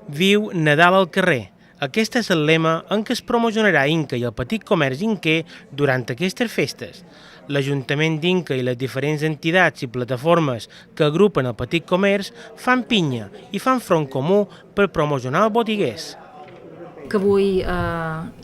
Viu Nadal al carrer. Aquest és el lema en què es promocionarà Inca i el petit comerç inquer durant aquestes festes. L'Ajuntament d'Inca i les diferents entitats i plataformes que agrupen el petit comerç fan pinya i fan front comú per promocionar els botiguers. Que vull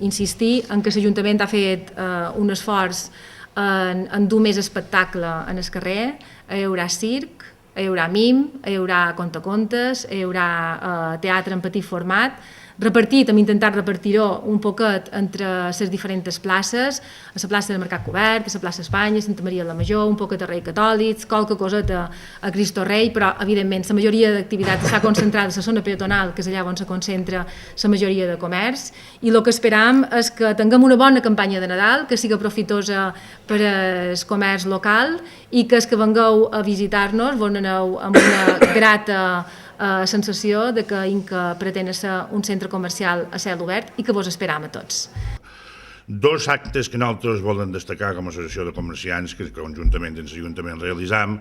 insistir en que l'Ajuntament ha fet un esforç en dur més espectacle en el carrer. Hi haurà circ, hi haurà mim, hi haurà contacontes, hi haurà teatre en petit format, repartit, hem intentat repartir-ho un poquet entre les diferents places, a la plaça del Mercat Cobert, a la plaça Espanya, a Santa Maria de la Major, un poquet a Rei Catòlics, qualque coseta a Cristo Rei, però evidentment la majoria d'activitats està concentrada a la zona peatonal, que és allà on se concentra la majoria de comerç, i el que esperam és que tinguem una bona campanya de Nadal, que sigui profitosa per al comerç local i que els que vengueu a visitar-nos vos aneu amb una grata sensació de que Inca pretén ser un centre comercial a cel obert i que vos esperam a tots. Dos actes que nosaltres volem destacar com a associació de comerciants que conjuntament amb l'Ajuntament realitzam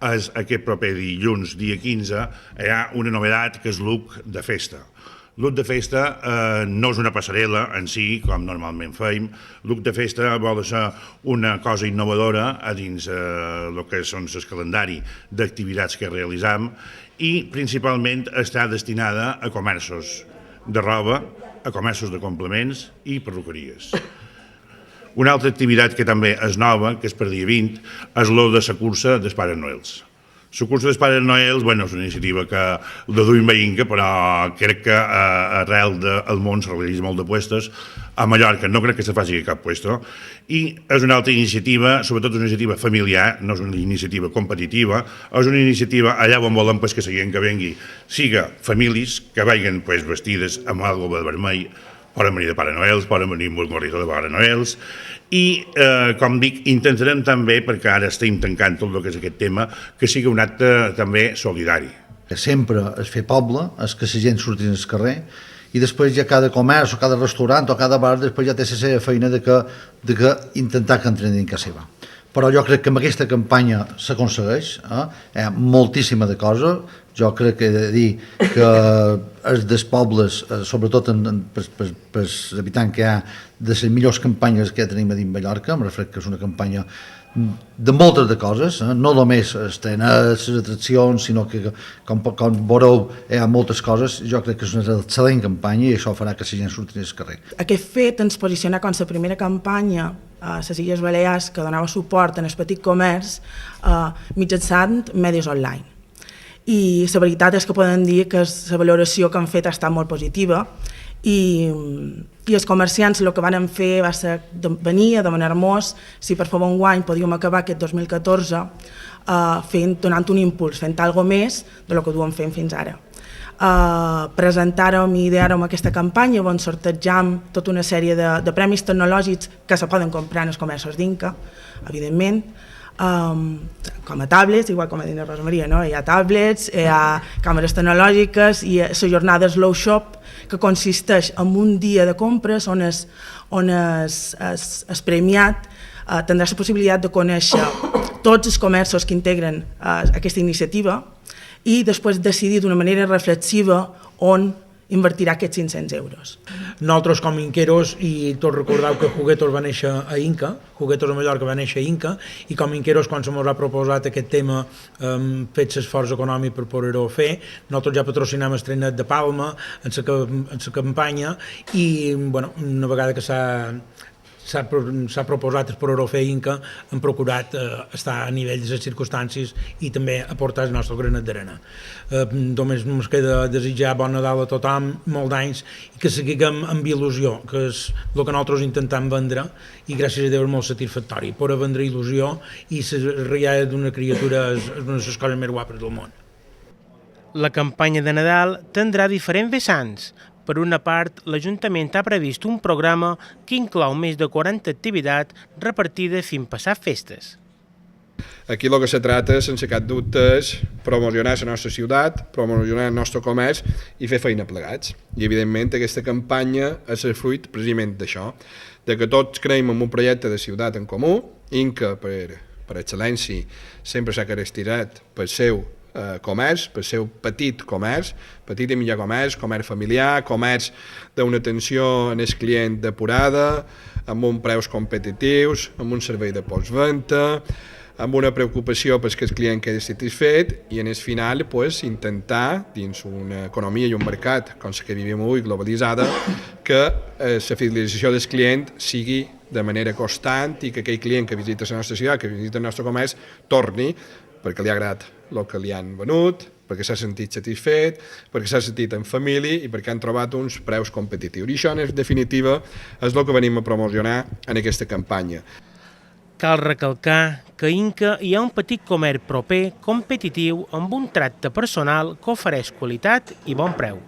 és aquest proper dilluns, dia 15, hi ha una novedat que és l'UC de festa. L'UC de festa no és una passarel·la en si, com normalment feim. L'UC de festa vol ser una cosa innovadora a dins el que són el calendari d'activitats que realitzam i principalment està destinada a comerços de roba, a comerços de complements i perruqueries. Una altra activitat que també és nova, que és per dia 20, és la de la cursa dels Pares Noels. La cursa dels Pares Noels, és una iniciativa que de duim a Inca, però crec que arrel del món se realitza molt de puestes. A Mallorca no crec que se faci cap puesto. I és una altra iniciativa, sobretot una iniciativa familiar, no és una iniciativa competitiva, és una iniciativa allà on volem que la gent que vengui siga famílies que vagin vestides amb algo de vermell, poden venir de Pare Noels, poden venir amb un gorrito de Pare Noels, i, com dic, intentarem també, perquè ara estem tancant tot el que és aquest tema, que sigui un acte també solidari. Sempre es fer poble, és que la gent surti al carrer, i després ja cada comerç o cada restaurant o cada bar després ja té la seva feina de que intentar que entren dins casa seva. Però jo crec que amb aquesta campanya s'aconsegueix, hi ha moltíssima de coses. Jo crec que he de dir que els dels pobles, sobretot per l'habitant que hi ha, de les millors campanyes que tenim a dins Mallorca, em refereixo que és una campanya de moltes de coses, no només estrenar les atraccions, sinó que, com veureu, hi ha moltes coses. Jo crec que és una excel·lent campanya i això farà que la gent surti al carrer. Aquest fet ens posiciona com la primera campanya a les Illes Balears que donava suport en el petit comerç mitjançant medis online. I la veritat és que podem dir que la valoració que han fet ha estat molt positiva i els comerciants el que van fer va ser venir a demanar-nos si per favor enguany podíem acabar aquest 2014 donant un impuls, fent alguna més del que duem fent fins ara. Presentàrem i ideàrem aquesta campanya on sortejam tota una sèrie de premis tecnològics que se poden comprar en els comerços d'Inca, evidentment, com a tablets, igual com a dir la Rosa Maria, no? Hi ha tablets, hi ha càmeres tecnològiques i la jornada Slow Shop, que consisteix en un dia de compres on es premiat tindrà la possibilitat de conèixer tots els comerços que integren aquesta iniciativa i després decidir d'una manera reflexiva on invertirà aquests 500 euros. Nosaltres com inqueros, i tots recordeu que Juguetos va néixer a Inca, Juguetos de Mallorca va néixer a Inca, i com inqueros quan se mos ha proposat aquest tema fet l'esforç econòmic per poder-ho fer, nosaltres ja patrocinem el Trenet de Palma en la campanya i una vegada que s'ha proposat per poder-ho fer Inca, hem procurat estar a nivell de les circumstàncies i també aportar el nostre granet d'arena. Només ens queda desitjar bon Nadal a tothom, molt d'anys, i que seguim amb il·lusió, que és el que nosaltres intentem vendre, i gràcies a Déu és molt satisfactori. Poder vendre il·lusió i la rialla d'una criatura és una de les coses més guapes del món. La campanya de Nadal tindrà diferents vessants. Per una part, l'Ajuntament ha previst un programa que inclou més de 40 activitats repartides fins passar festes. Aquí el que se trata, sense cap dubte, és promocionar la nostra ciutat, promocionar el nostre comerç i fer feina plegats. I, evidentment, aquesta campanya és el fruit precisament d'això, de que tots creiem en un projecte de ciutat en comú, Inca, per excel·lència, sempre s'ha caracteritzat per seu comerç, pel seu petit comerç, petit i mitjà comerç, comerç familiar, comerç d'una atenció al client depurada, amb uns preus competitius, amb un servei de postventa, amb una preocupació perquè el client quedi satisfet i en el final intentar, dins una economia i un mercat com la que vivim avui globalitzada, que la fidelització del client sigui de manera constant i que aquell client que visita la nostra ciutat, que visita el nostre comerç, torni perquè li ha agradat el que li han venut, perquè s'ha sentit satisfet, perquè s'ha sentit en família i perquè han trobat uns preus competitius. I això, en definitiva, és el que venim a promocionar en aquesta campanya. Cal recalcar que a Inca hi ha un petit comerç proper, competitiu, amb un tracte personal que ofereix qualitat i bon preu.